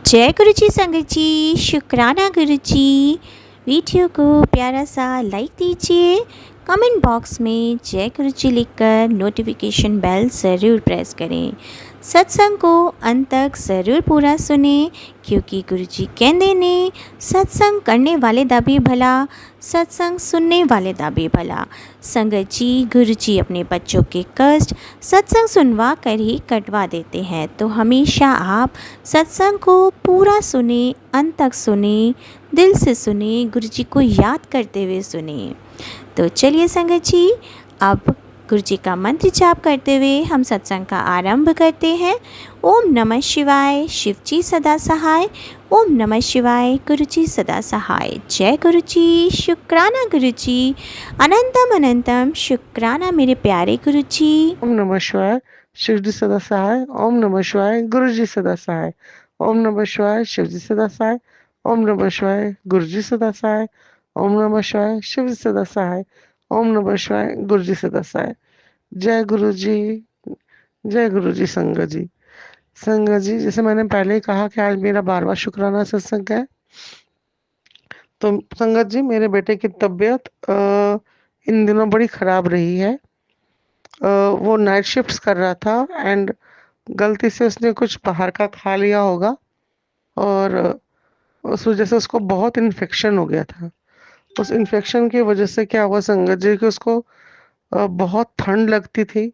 जय गुरु जी संगत जी, शुक्राना गुरु जी। वीडियो को प्यारा सा लाइक दीजिए, कमेंट बॉक्स में जय गुरु जी लिखकर नोटिफिकेशन बेल ज़रूर प्रेस करें। सत्संग को अंत तक ज़रूर पूरा सुने, क्योंकि गुरु जी कहते ने सत्संग करने वाले दा भी भला, सत्संग सुनने वाले दा भी भला। संगत जी, गुरु जी अपने बच्चों के कष्ट सत्संग सुनवा कर ही कटवा देते हैं, तो हमेशा आप सत्संग को पूरा सुने, अंत तक सुने, दिल से सुने, गुरु जी को याद करते हुए सुने। तो चलिए संगत जी, अब गुरु जी का मंत्र जाप करते हुए हम सत्संग का आरंभ करते हैं। ओम नमः शिवाय, शिव जी सदा सहाय। ओम नमः शिवाय, गुरु जी सदा सहाय। जय गुरु जी, शुक्राना गुरु जी, अनंतम अनंतम शुक्राना मेरे प्यारे गुरु जी। ओम नमः शिवाय, शिव जी सदा सहाय। ओम नमः शिवाय, गुरु जी सदा सहाय। ओम नमः शिवाय, शिव जी सदा सहाय। ओम नमः शिवाय, गुरु जी सदा सहाय। ओम नमः शिवाय, शिव जी सदा सहाय। ओम नमः शिवाय, गुरु जी सदा सहाय। जय गुरु जी, जय गुरु जी। संगत जी, संगत जी, जैसे मैंने पहले ही कहा कि आज मेरा 12वां शुक्राना सत्संग है। तो संगत जी, मेरे बेटे की तबीयत इन दिनों बड़ी खराब रही है। वो नाइट शिफ्ट्स कर रहा था एंड गलती से उसने कुछ बाहर का खा लिया होगा और उस वजह से उसको बहुत इन्फेक्शन हो गया था। उस इन्फेक्शन की वजह से क्या हुआ संगत जी, कि उसको बहुत ठंड लगती थी।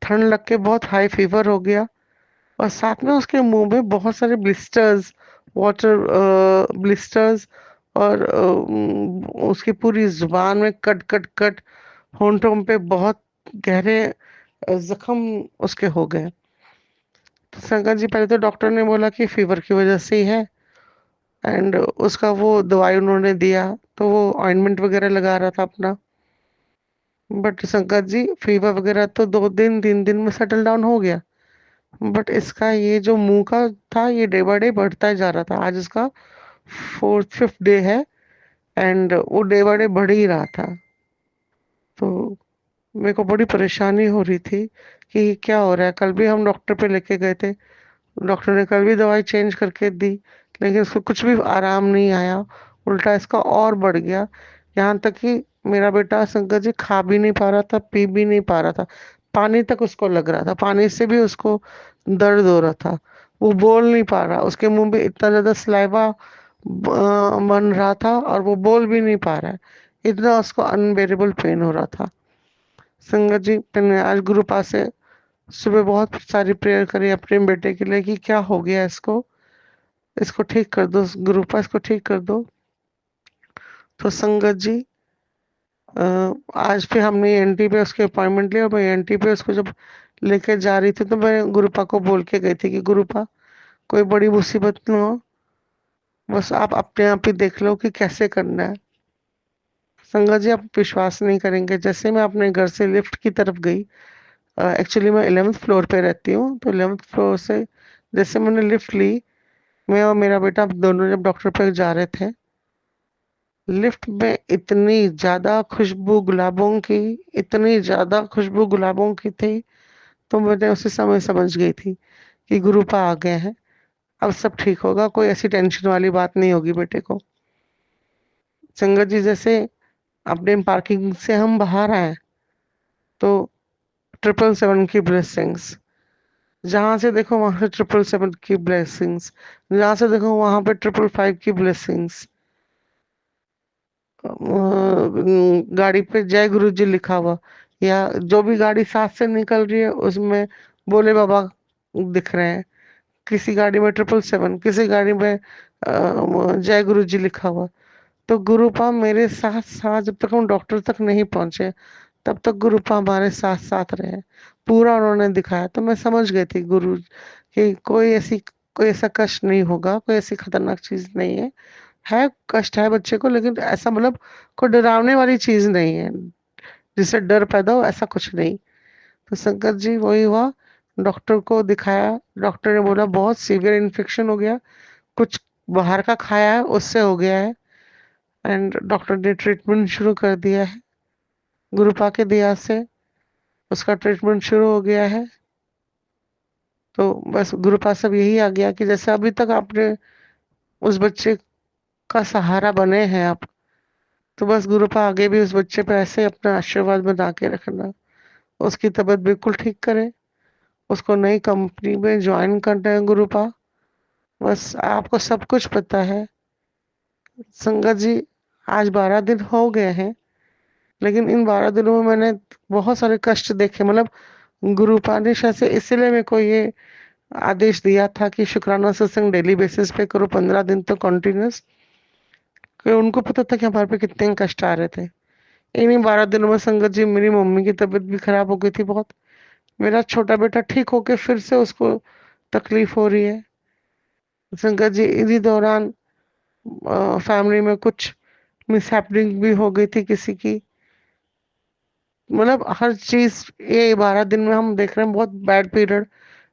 ठंड लग के बहुत हाई फीवर हो गया और साथ में उसके मुंह में बहुत सारे ब्लिस्टर्स, वाटर ब्लिस्टर्स और उसकी पूरी जुबान में कट कट कट, होंठों पे बहुत गहरे जख्म उसके हो गए। तो शंकर जी, पहले तो डॉक्टर ने बोला कि फीवर की वजह से ही है एंड उसका वो दवाई उन्होंने दिया, तो वो ऑइंटमेंट वगैरह लगा रहा था अपना। बट शंकर जी, फीवर वगैरह तो 2 दिन 3 दिन में सेटल डाउन हो गया। बट इसका ये जो मुंह का था, ये डे बाय डे बढ़ता ही जा रहा था। आज इसका 4th 5th डे है एंड वो डे बाय डे बढ़ ही रहा था। तो मेरे को बड़ी परेशानी हो रही थी कि क्या हो रहा है। कल भी हम डॉक्टर पे लेके गए थे, डॉक्टर ने कल भी दवाई चेंज करके दी, लेकिन उसको कुछ भी आराम नहीं आया। उल्टा इसका और बढ़ गया। यहाँ तक कि मेरा बेटा शंकर जी खा भी नहीं पा रहा था, पी भी नहीं पा रहा था। पानी तक उसको लग रहा था, पानी से भी उसको दर्द हो रहा था। वो बोल नहीं पा रहा, उसके मुंह में इतना ज्यादा सलाइवा बन रहा था और वो बोल भी नहीं पा रहा है। इतना उसको अनबेरेबल पेन हो रहा था। संगत जी, मैंने आज गुरु पास से सुबह बहुत सारी प्रेयर करी अपने बेटे के लिए कि क्या हो गया इसको, इसको ठीक कर दो गुरुपा, इसको ठीक कर दो। तो संगत जी, आज फिर हमने एनटी पे उसके अपॉइंटमेंट लिया और मैं एनटी पे उसको जब लेके जा रही थी तो मैं गुरुपा को बोल के गई थी कि गुरुपा, कोई बड़ी मुसीबत न हो, बस आप अपने आप ही देख लो कि कैसे करना है। संगत जी, आप विश्वास नहीं करेंगे, जैसे मैं अपने घर से लिफ्ट की तरफ गई, एक्चुअली मैं 11th फ्लोर पे रहती हूँ, तो 11th फ्लोर से जैसे मैंने लिफ्ट ली, मैं और मेरा बेटा दोनों जब डॉक्टर पे जा रहे थे, लिफ्ट में इतनी ज्यादा खुशबू गुलाबों की, इतनी ज्यादा खुशबू गुलाबों की थी, तो मैंने उसी समय समझ गई थी कि गुरुपा आ गए हैं। अब सब ठीक होगा, कोई ऐसी टेंशन वाली बात नहीं होगी बेटे को। संगत जी, जैसे अपने पार्किंग से हम बाहर आए तो 777 की ब्लेसिंग्स, जहां से देखो वहां से 777 की ब्लेसिंग्स, जहां से देखो वहां पे 555 की ब्लेसिंग्स। गाड़ी पे जय गुरु जी लिखा हुआ, या जो भी गाड़ी साथ से निकल रही है उसमें बोले बाबा दिख रहे हैं। किसी गाड़ी में 777, किसी गाड़ी में जय गुरु जी लिखा हुआ। तो गुरुपा मेरे साथ साथ, जब तक हम डॉक्टर तक नहीं पहुंचे तब तक गुरुपा हमारे साथ साथ रहे। पूरा उन्होंने दिखाया, तो मैं समझ गई थी गुरु कि कोई ऐसा कष्ट नहीं होगा, कोई ऐसी खतरनाक चीज नहीं है। है कष्ट है बच्चे को, लेकिन ऐसा मतलब कोई डरावने वाली चीज नहीं है जिससे डर पैदा हो, ऐसा कुछ नहीं। तो शंकर जी, वही हुआ, डॉक्टर को दिखाया, डॉक्टर ने बोला बहुत सीवियर इन्फेक्शन हो गया, कुछ बाहर का खाया है उससे हो गया है। एंड डॉक्टर ने ट्रीटमेंट शुरू कर दिया है, गुरुपा के दया से उसका ट्रीटमेंट शुरू हो गया है। तो बस गुरुपा सब यही आ गया कि जैसे अभी तक आपने उस बच्चे का सहारा बने हैं आप, तो बस गुरुपा आगे भी उस बच्चे पे ऐसे अपना आशीर्वाद बना के रखना। उसकी तबीयत बिल्कुल ठीक करे, उसको नई कंपनी में ज्वाइन करना है गुरुपा। बस आपको सब कुछ पता है संगत जी। आज 12 दिन हो गए हैं, लेकिन इन 12 दिनों में मैंने बहुत सारे कष्ट देखे। मतलब गुरुपा ने शायद से इसीलिए मेरे को ये आदेश दिया था कि शुक्राना सत्संग डेली बेसिस पे करो 15 दिन तो कंटिन्यूस। कि उनको पता था कि हमारे पे कितने कष्ट आ रहे थे। इन्हीं 12 दिनों में संगत जी मेरी मम्मी की तबीयत भी खराब हो गई थी बहुत। मेरा छोटा बेटा ठीक होके फिर से उसको तकलीफ हो रही है। संगत जी इन्हीं दौरान फैमिली में कुछ मिसहैपनिंग भी हो गई थी किसी की। मतलब हर चीज ये 12 दिन में हम देख रहे हैं बहुत बैड पीरियड।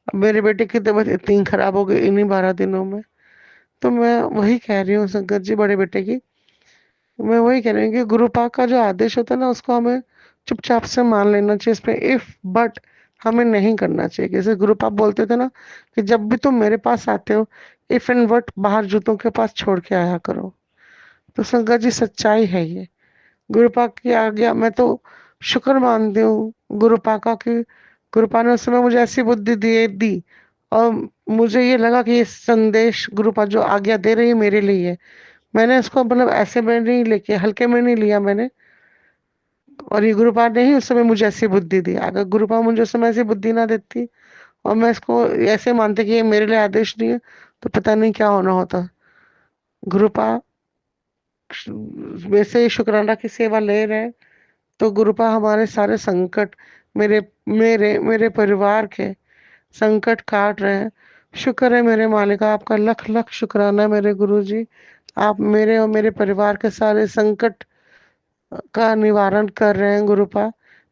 अब मेरे बेटे की तबीयत इतनी खराब हो गई इन्हीं 12 दिनों में। तो मैं वही कह रही हूँ संगत जी, बड़े बेटे की मैं वही कह रही हूँ कि गुरु पाक का जो आदेश होता है ना, उसको हमें चुपचाप से मान लेना चाहिए। इसमें इफ बट हमें नहीं करना चाहिए। जैसे गुरु पाक बोलते थे ना कि जब भी तुम मेरे पास आते हो, इफ एंड बट बाहर जूतों के पास छोड़ के आया करो। तो संगत जी सच्चाई है ये। गुरु पाक की आज्ञा मैं तो शुक्र मानती हूँ गुरु पाका की। गुरु पाक ने उस समय मुझे ऐसी बुद्धि दी और मुझे ये लगा कि ये संदेश गुरु पाक जो आज्ञा दे रही है मेरे लिए है। मैंने इसको मतलब ऐसे में नहीं लेके हल्के में नहीं लिया मैंने। और ये गुरुपाद ने ही उस समय मुझे ऐसी बुद्धि दी। अगर गुरुपाद मुझे उस समय ऐसी बुद्धि ना देती और मैं इसको ऐसे मानते कि ये मेरे लिए आदेश नहीं है, तो पता नहीं क्या होना होता। गुरुपाद वैसे ही शुक्राना की सेवा ले रहे हैं, तो गुरुपाद हमारे सारे संकट मेरे मेरे मेरे परिवार के संकट काट रहे हैं। शुक्र है मेरे मालिक, आपका लख लख शुक्राना मेरे गुरु जी। आप मेरे और मेरे परिवार के सारे संकट का निवारण कर रहे हैं गुरुपा।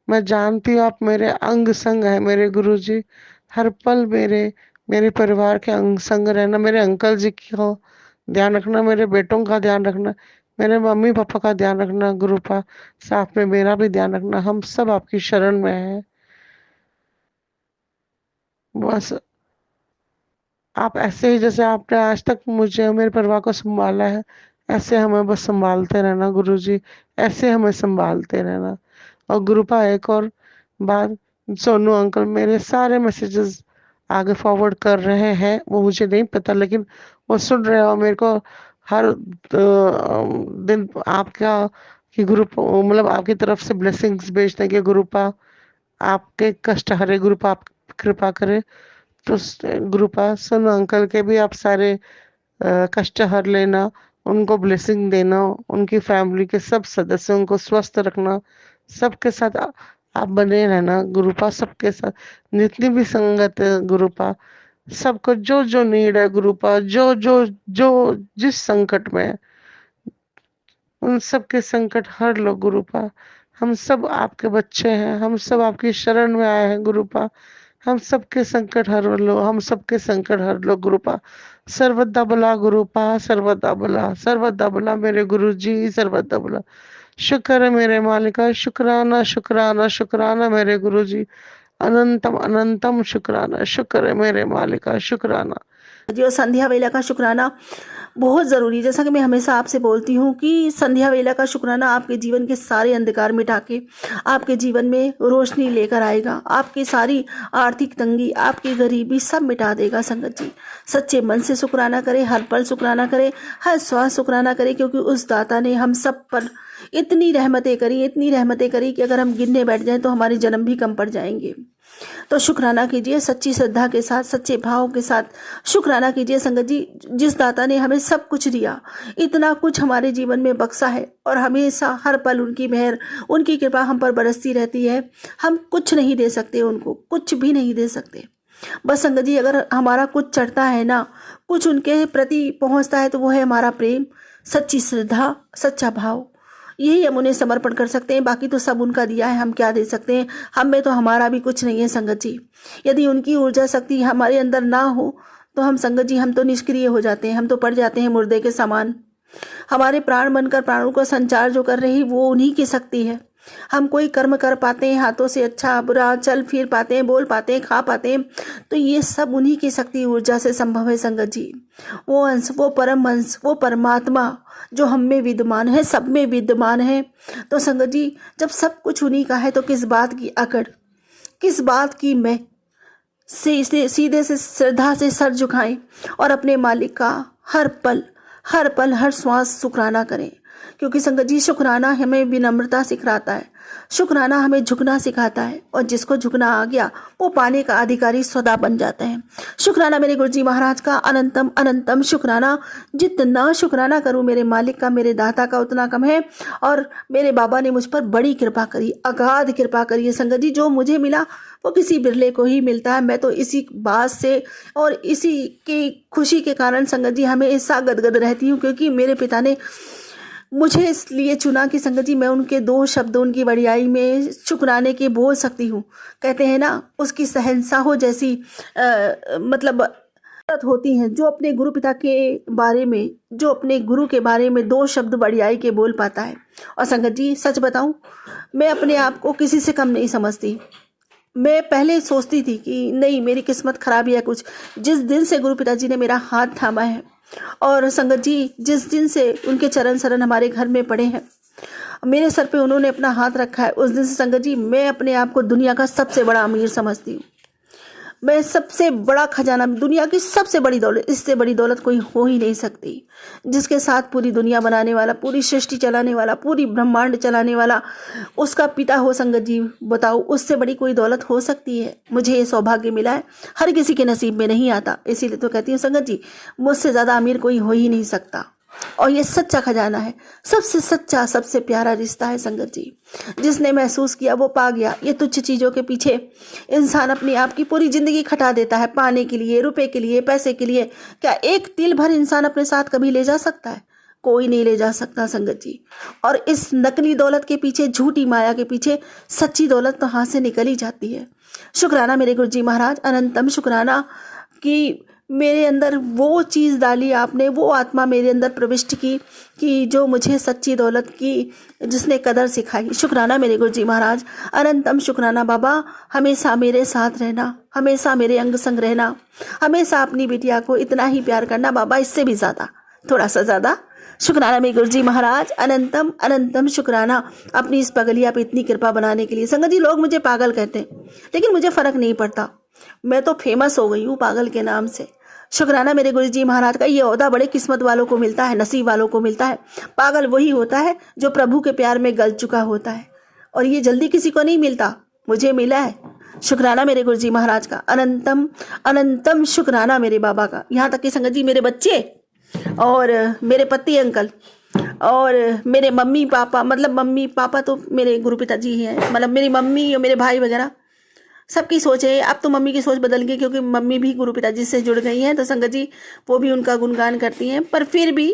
मैं जानती हूँ आप मेरे अंग संग है मेरे गुरु जी। हर पल मेरे मेरे परिवार के अंग संग रहना। मेरे अंकल जी को ध्यान रखना, मेरे बेटों का ध्यान रखना, मेरे मम्मी पापा का ध्यान रखना गुरुपा। साथ में मेरा भी ध्यान रखना। हम सब आपकी शरण में हैं। बस आप ऐसे ही जैसे आपने आज तक मुझे और मेरे परिवार को संभाला है, ऐसे हमें बस संभालते रहना गुरु जी। ऐसे हमें संभालते रहना। और गुरुपा एक और बात, सोनू अंकल मेरे सारे मैसेजेस आगे फॉरवर्ड कर रहे हैं। वो मुझे नहीं पता, लेकिन वो सुन रहे हो मेरे को हर दिन आपका कि ग्रुप मतलब आपकी तरफ से ब्लेसिंग्स भेजने के गुरुपा आपके कष्ट हरे गुरुपा आप कृपा करे। तो गुरुपा सोनू अंकल के भी आप सारे कष्ट हर लेना, उनको ब्लेसिंग देना, उनकी फैमिली के सब सदस्यों को स्वस्थ रखना। सबके साथ आप बने रहना गुरुपा। सबके साथ जितनी भी संगत है गुरुपा, सबको जो जो नीड है गुरुपा, जो जो जो जिस संकट में है, उन सब के संकट हर लो गुरुपा। हम सब आपके बच्चे हैं, हम सब आपकी शरण में आए हैं गुरुपा। हम सबके संकट हर लो, हम सबके संकट हर लो गुरुपा। सर्वदा भला गुरुपा, सर्वदा भला, सर्वदा भला मेरे गुरु जी, सर्वदा भला। शुक्र है मेरे मालिका, शुक्राना शुक्राना शुक्राना मेरे गुरु जी। अनंतम अनंतम शुक्राना। शुक्र है मेरे मालिका, शुक्राना। जी। और संध्या वेला का शुक्राना बहुत ज़रूरी है। जैसा कि मैं हमेशा आपसे बोलती हूँ कि संध्या वेला का शुक्राना आपके जीवन के सारे अंधकार मिटा के आपके जीवन में रोशनी लेकर आएगा। आपकी सारी आर्थिक तंगी, आपकी गरीबी सब मिटा देगा। संगत जी सच्चे मन से शुक्राना करें, हर पल शुक्राना करें, हर श्वास शुक्राना करें, क्योंकि उस दाता ने हम सब पर इतनी रहमतें करी कि अगर हम गिनने बैठ जाएं तो हमारे जन्म भी कम पड़ जाएंगे। तो शुक्राना कीजिए, सच्ची श्रद्धा के साथ, सच्चे भाव के साथ शुक्राना कीजिए। संगत जी जिस दाता ने हमें सब कुछ दिया, इतना कुछ हमारे जीवन में बख्शा है और हमेशा हर पल उनकी मेहर, उनकी कृपा हम पर बरसती रहती है। हम कुछ नहीं दे सकते उनको, कुछ भी नहीं दे सकते। बस संगत जी अगर हमारा कुछ चढ़ता है ना, कुछ उनके प्रति पहुंचता है, तो वो है हमारा प्रेम, सच्ची श्रद्धा, सच्चा भाव। यही हम उन्हें समर्पण कर सकते हैं। बाकी तो सब उनका दिया है, हम क्या दे सकते हैं। हम में तो हमारा भी कुछ नहीं है संगत जी। यदि उनकी ऊर्जा शक्ति हमारे अंदर ना हो तो हम संगत जी हम तो निष्क्रिय हो जाते हैं, हम तो पड़ जाते हैं मुर्दे के समान। हमारे प्राण बनकर प्राणों का संचार जो कर रही वो उन्हीं की शक्ति है। हम कोई कर्म कर पाते हैं, हाथों से अच्छा बुरा चल फिर पाते हैं, बोल पाते हैं, खा पाते हैं, तो ये सब उन्हीं की शक्ति ऊर्जा से संभव है संगत जी। वो अंश, वो परम अंश, वो परमात्मा जो हम में विद्यमान है, सब में विद्यमान है। तो संगत जी, जब सब कुछ उन्हीं का है तो किस बात की अकड़, किस बात की मैं सीधे से श्रद्धा से सर झुकाएं और अपने मालिक का हर पल हर श्वास शुक्राना करें। क्योंकि संगत जी, शुक्राना हमें विनम्रता सिखाता है, शुक्राना हमें झुकना सिखाता है, और जिसको झुकना आ गया वो पाने का अधिकारी सदा बन जाता है। शुक्राना मेरे गुरुजी महाराज का अनंतम अनंतम शुक्राना। जितना शुक्राना करूं मेरे मालिक का, मेरे दाता का, उतना कम है। और मेरे बाबा ने मुझ पर बड़ी कृपा करी, अगाध कृपा करी है संगत जी। जो मुझे मिला वो किसी बिरले को ही मिलता है। मैं तो इसी बात से और इसी की खुशी के कारण संगत जी हमेशा गदगद रहती हूँ, क्योंकि मेरे पिता ने मुझे इसलिए चुना कि संगत जी मैं उनके 2 शब्द, उनकी बड़ाई में शुक्राने के बोल सकती हूँ। कहते हैं ना, उसकी शहंशाहों जैसी मतलब होती हैं, जो अपने गुरु पिता के बारे में, जो अपने गुरु के बारे में 2 शब्द बड़ाई के बोल पाता है। और संगत जी, सच बताऊं, मैं अपने आप को किसी से कम नहीं समझती। मैं पहले सोचती थी कि नहीं, मेरी किस्मत खराब है कुछ। जिस दिन से गुरु पिताजी ने मेरा हाथ थामा है, और संगत जी जिस दिन से उनके चरण शरण हमारे घर में पड़े हैं, मेरे सर पे उन्होंने अपना हाथ रखा है, उस दिन से संगत जी मैं अपने आप को दुनिया का सबसे बड़ा अमीर समझती हूँ। मैं सबसे बड़ा खजाना, दुनिया की सबसे बड़ी दौलत, इससे बड़ी दौलत कोई हो ही नहीं सकती। जिसके साथ पूरी दुनिया बनाने वाला, पूरी सृष्टि चलाने वाला, पूरी ब्रह्मांड चलाने वाला उसका पिता हो संगत जी, बताओ उससे बड़ी कोई दौलत हो सकती है? मुझे ये सौभाग्य मिला है, हर किसी के नसीब में नहीं आता। इसीलिए तो कहती हूँ संगत जी, मुझसे ज़्यादा अमीर कोई हो ही नहीं सकता। और ये सच्चा खजाना है, सबसे सच्चा, सबसे प्यारा रिश्ता है संगत जी। जिसने महसूस किया वो पा गया। ये तुच्छ चीज़ों के पीछे इंसान अपनी आप की पूरी जिंदगी खटा देता है, पाने के लिए, रुपए के लिए, पैसे के लिए। क्या एक तिल भर इंसान अपने साथ कभी ले जा सकता है? कोई नहीं ले जा सकता संगत जी। और इस नकली दौलत के पीछे, झूठी माया के पीछे सच्ची दौलत तो हाथ से निकल ही जाती है। शुक्राना मेरे गुरुजी महाराज, अनंतम शुक्राना कि मेरे अंदर वो चीज़ डाली आपने, वो आत्मा मेरे अंदर प्रविष्ट की कि जो मुझे सच्ची दौलत की, जिसने कदर सिखाई। शुक्राना मेरे गुरुजी महाराज, अनंतम शुक्राना बाबा। हमेशा मेरे साथ रहना, हमेशा मेरे अंग संग रहना, हमेशा अपनी बिटिया को इतना ही प्यार करना बाबा, इससे भी ज़्यादा, थोड़ा सा ज़्यादा। शुक्राना मेरे गुरुजी महाराज, अनंतम अनंतम शुक्राना अपनी इस पगलिया पे इतनी कृपा बनाने के लिए। संगत जी, लोग मुझे पागल कहते हैं, लेकिन मुझे फ़र्क नहीं पड़ता। मैं तो फेमस हो गई हूँ पागल के नाम से। शुक्राना मेरे गुरुजी महाराज का। ये ओहदा बड़े किस्मत वालों को मिलता है, नसीब वालों को मिलता है। पागल वही होता है जो प्रभु के प्यार में गल चुका होता है, और ये जल्दी किसी को नहीं मिलता, मुझे मिला है। शुक्राना मेरे गुरुजी महाराज का, अनंतम अनंतम शुक्राना मेरे बाबा का। यहाँ तक कि संगत जी, मेरे बच्चे और मेरे पति अंकल और मेरे मम्मी पापा, मतलब मम्मी पापा तो मेरे गुरु पिताजी ही हैं, मतलब मेरी मम्मी और मेरे भाई वगैरह, सबकी सोच है। अब तो मम्मी की सोच बदल गई, क्योंकि मम्मी भी गुरु पिताजी से जुड़ गई हैं, तो संगत जी वो भी उनका गुणगान करती हैं। पर फिर भी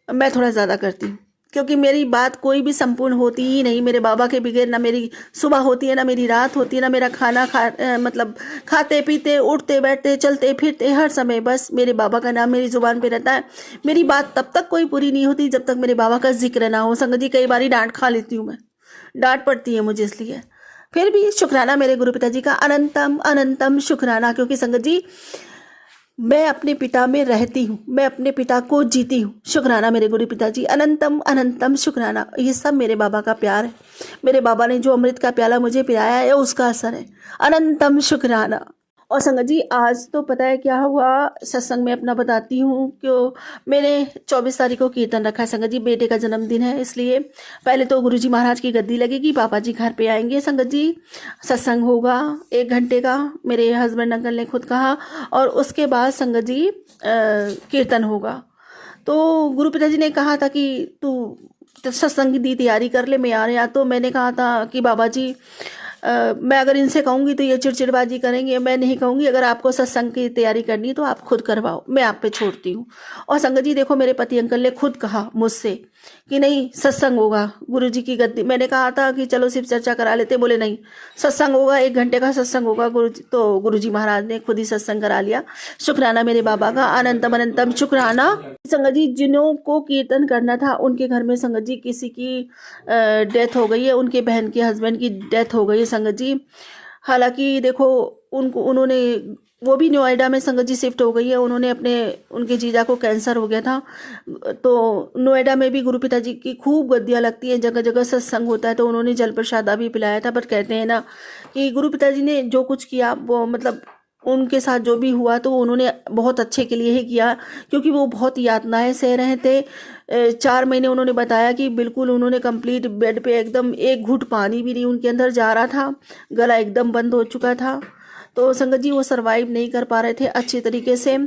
मैं थोड़ा ज़्यादा करती हूँ, क्योंकि मेरी बात कोई भी संपूर्ण होती ही नहीं। मेरे बाबा के बगैर ना मेरी सुबह होती है, ना मेरी रात होती है, ना मेरा खाना मतलब खाते पीते, उठते बैठते, चलते फिरते, हर समय बस मेरे बाबा का नाम मेरी ज़ुबान पे रहता है। मेरी बात तब तक कोई पूरी नहीं होती जब तक मेरे बाबा का जिक्र ना हो। संगत जी, कई बार डांट खा लेती हूँ मैं, डांट पड़ती है मुझे, इसलिए फिर भी शुक्राना मेरे गुरु पिताजी का, अनंतम अनंतम शुक्राना। क्योंकि संगत जी, मैं अपने पिता में रहती हूँ, मैं अपने पिता को जीती हूँ। शुक्राना मेरे गुरु पिताजी, अनंतम अनंतम शुक्राना। ये सब मेरे बाबा का प्यार है। मेरे बाबा ने जो अमृत का प्याला मुझे पिलाया है, उसका असर है। अनंतम शुक्राना। और संगत जी, आज तो पता है क्या हुआ, सत्संग में अपना बताती हूँ कि मैंने 24 तारीख को कीर्तन रखा है। संगत जी, बेटे का जन्मदिन है, इसलिए पहले तो गुरुजी महाराज की गद्दी लगेगी, पापा जी घर पे आएंगे। संगत जी, सत्संग होगा 1 घंटे का, मेरे हस्बैंड अंकल ने खुद कहा, और उसके बाद संगत जी कीर्तन होगा। तो गुरु पिताजी ने कहा था कि तू सत्संग की तैयारी कर ले, मैं आ रहा। तो मैंने कहा था कि बाबा जी, मैं अगर इनसे कहूँगी तो ये चिड़चिड़बाजी करेंगे, मैं नहीं कहूँगी। अगर आपको सत्संग की तैयारी करनी तो आप खुद करवाओ, मैं आप पे छोड़ती हूँ। और संगत जी देखो, मेरे पति अंकल ने खुद कहा मुझसे कि नहीं, सत्संग होगा गुरुजी की गद्दी। मैंने कहा था कि चलो सिर्फ चर्चा करा लेते, बोले नहीं, सत्संग होगा, 1 घंटे का सत्संग होगा गुरुजी। तो गुरुजी महाराज ने खुद ही सत्संग करा लिया। शुक्राना मेरे बाबा का, अनंतम अनंतम शुक्राना। संगत जी जिन्हों को कीर्तन करना था उनके घर में संगत जी किसी की डेथ हो गई है, उनके बहन के हस्बैंड की डेथ हो गई है संगत जी। हालांकि देखो उन्होंने वो भी नोएडा में संगत जी शिफ्ट हो गई है। उन्होंने उनके जीजा को कैंसर हो गया था, तो नोएडा में भी गुरु पिताजी की खूब गद्दियाँ लगती हैं, जगह जगह सत्संग होता है, तो उन्होंने जल प्रसादा भी पिलाया था। पर कहते हैं ना कि गुरु पिताजी ने जो कुछ किया वो मतलब उनके साथ जो भी हुआ तो उन्होंने बहुत अच्छे के लिए ही किया, क्योंकि वो बहुत यातनाएं सह रहे थे। 4 महीने उन्होंने बताया कि बिल्कुल उन्होंने कंप्लीट बेड पे एकदम एक घूंट पानी भी नहीं उनके अंदर जा रहा था, गला एकदम बंद हो चुका था। तो संगत जी वो सरवाइव नहीं कर पा रहे थे अच्छे तरीके से,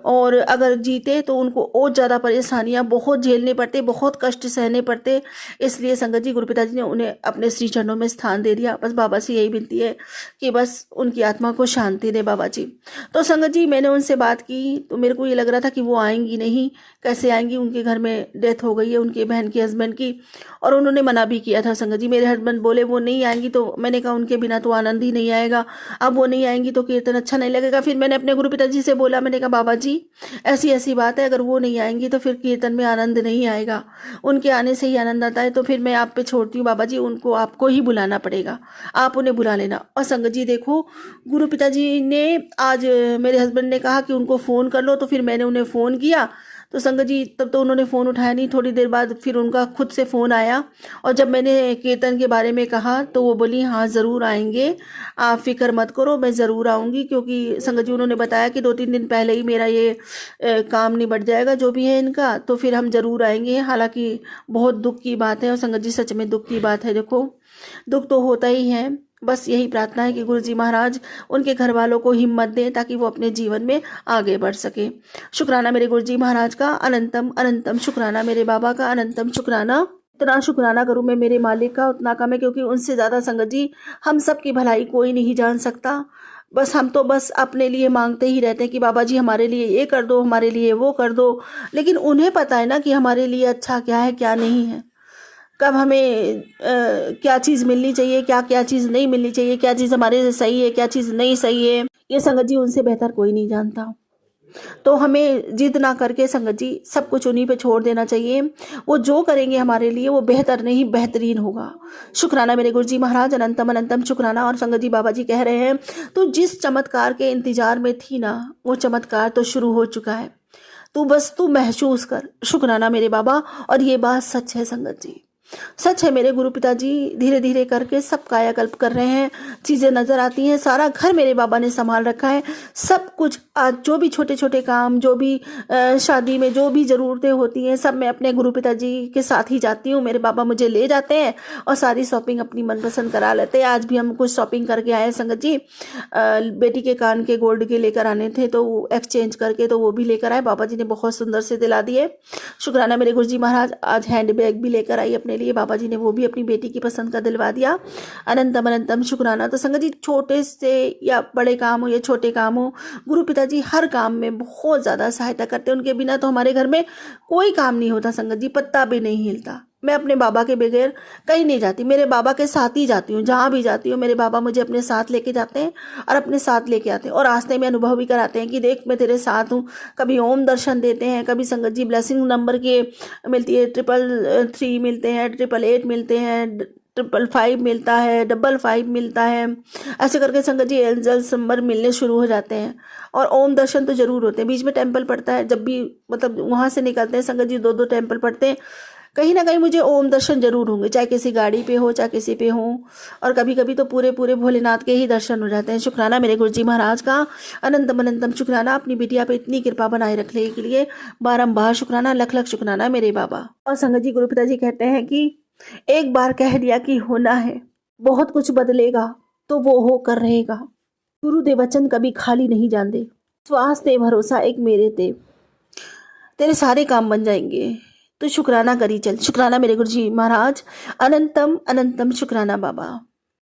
और अगर जीते तो उनको और ज़्यादा परेशानियां बहुत झेलने पड़ते, बहुत कष्ट सहने पड़ते। इसलिए संगत जी गुरु पिताजी ने उन्हें अपने श्री चरणों में स्थान दे दिया। बस बाबा से यही विनती है कि बस उनकी आत्मा को शांति दे बाबा जी। तो संगत जी मैंने उनसे बात की तो मेरे को ये लग रहा था कि वो आएंगी नहीं, कैसे आएंगी, उनके घर में डेथ हो गई है उनके बहन के हस्बैंड की, और उन्होंने मना भी किया था संगत जी। मेरे हस्बैंड बोले वो नहीं आएंगी, तो मैंने कहा उनके बिना तो आनंद ही नहीं आएगा, अब वो नहीं आएंगी तो कीर्तन अच्छा नहीं लगेगा। फिर मैंने अपने गुरु पिताजी से बोला, मैंने कहा बाबा जी ऐसी ऐसी बात है, अगर वो नहीं आएंगी तो फिर कीर्तन में आनंद नहीं आएगा, उनके आने से ही आनंद आता है, तो फिर मैं आप पे छोड़ती हूँ बाबा जी, उनको आपको ही बुलाना पड़ेगा, आप उन्हें बुला लेना। और संगत जी देखो गुरु पिताजी ने आज मेरे हस्बैंड ने कहा कि उनको फ़ोन कर लो, तो फिर मैंने उन्हें फ़ोन किया तो संगत जी तब तो उन्होंने फ़ोन उठाया नहीं। थोड़ी देर बाद फिर उनका खुद से फ़ोन आया, और जब मैंने कीर्तन के बारे में कहा तो वो बोली हाँ ज़रूर आएंगे, आप फिक्र मत करो, मैं ज़रूर आऊँगी। क्योंकि संगत जी उन्होंने बताया कि 2-3 दिन पहले ही मेरा ये काम निबट जाएगा जो भी है इनका, तो फिर हम ज़रूर आएंगे। हालांकि बहुत दुख की बात है, और संगत जी सच में दुख की बात है। देखो दुख तो होता ही है, बस यही प्रार्थना है कि गुरु जी महाराज उनके घर वालों को हिम्मत दें ताकि वो अपने जीवन में आगे बढ़ सके। शुक्राना मेरे गुरु जी महाराज का, अनंतम अनंतम शुक्राना मेरे बाबा का, अनंतम शुक्राना। इतना शुक्राना करूँ मैं मेरे मालिक का उतना कम है, क्योंकि उनसे ज़्यादा संगत जी हम सब की भलाई कोई नहीं जान सकता। बस हम तो बस अपने लिए मांगते ही रहते हैं कि बाबा जी हमारे लिए ये कर दो, हमारे लिए वो कर दो, लेकिन उन्हें पता है ना कि हमारे लिए अच्छा क्या है क्या नहीं है, कब हमें क्या चीज़ मिलनी चाहिए, क्या क्या चीज़ नहीं मिलनी चाहिए, क्या चीज़ हमारे से सही है, क्या चीज़ नहीं सही है, ये संगत जी उनसे बेहतर कोई नहीं जानता। तो हमें जिद ना करके संगत जी सब कुछ उन्हीं पे छोड़ देना चाहिए। वो जो करेंगे हमारे लिए वो बेहतर नहीं बेहतरीन होगा। शुक्राना मेरे गुरु जी महाराज, अनंतम अनंतम शुक्राना। और संगत जी बाबा जी कह रहे हैं तो जिस चमत्कार के इंतजार में थी ना, वो चमत्कार तो शुरू हो चुका है, तू महसूस कर। शुक्राना मेरे बाबा, और ये बात सच है संगत जी, सच है। मेरे गुरु पिताजी धीरे धीरे करके सब कायाकल्प कर रहे हैं, चीज़ें नज़र आती हैं, सारा घर मेरे बाबा ने संभाल रखा है, सब कुछ। आज जो भी छोटे छोटे काम, जो भी शादी में जो भी ज़रूरतें होती हैं, सब मैं अपने गुरु पिताजी के साथ ही जाती हूँ। मेरे बाबा मुझे ले जाते हैं और सारी शॉपिंग अपनी मनपसंद करा लेते हैं। आज भी हम कुछ शॉपिंग करके आए संगत जी, बेटी के कान के गोल्ड के लेकर आने थे, तो वो एक्सचेंज करके तो वो भी लेकर आए, बाबा जी ने बहुत सुंदर से दिला दिए। शुक्राना मेरे गुरु जी महाराज। आज हैंड बैग भी लेकर आई अपने लिए, बाबा जी ने वो भी अपनी बेटी की पसंद का दिलवा दिया। अनंतम अनंतम शुक्राना। तो संगत जी छोटे से या बड़े काम हो या छोटे काम हो, गुरु पिताजी हर काम में बहुत ज़्यादा सहायता करते हैं। उनके बिना तो हमारे घर में कोई काम नहीं होता संगत जी, पत्ता भी नहीं हिलता। मैं अपने बाबा के बगैर कहीं नहीं जाती, मेरे बाबा के साथ ही जाती हूँ। जहाँ भी जाती हूँ मेरे बाबा मुझे अपने साथ लेके जाते हैं और अपने साथ लेके आते हैं, और रास्ते में अनुभव भी कराते हैं कि देख मैं तेरे साथ हूँ। कभी ओम दर्शन देते हैं, कभी संगत जी ब्लेसिंग नंबर के मिलती है, 333 मिलते हैं, 888 मिलते हैं, 555 मिलता है, 55 मिलता है। ऐसे करके संगत जी एंजल्स नंबर मिलने शुरू हो जाते हैं, और ओम दर्शन तो जरूर होते हैं। बीच में टेम्पल पड़ता है, जब भी मतलब वहाँ से निकलते हैं संगत जी 2-2 टेम्पल पड़ते हैं। कहीं ना कहीं मुझे ओम दर्शन जरूर होंगे, चाहे किसी गाड़ी पे हो चाहे किसी पे हो, और कभी कभी तो पूरे पूरे भोलेनाथ के ही दर्शन हो जाते हैं। शुक्राना मेरे गुरु जी महाराज का, अनंतम अनंतम शुक्राना। अपनी बिटिया पे इतनी कृपा बनाए रखने के लिए बारंबार शुक्राना, लख लख शुक्राना मेरे बाबा। और संगत जी गुरु पिताजी कहते हैं कि एक बार कह दिया कि होना है, बहुत कुछ बदलेगा तो वो हो कर रहेगा। गुरुदेव वचन कभी खाली नहीं जाते, श्वास ते भरोसा एक मेरे ते, तेरे सारे काम बन जाएंगे, तो शुक्राना करी चल। शुक्राना मेरे गुरु जी महाराज, अनंतम अनंतम शुक्राना बाबा।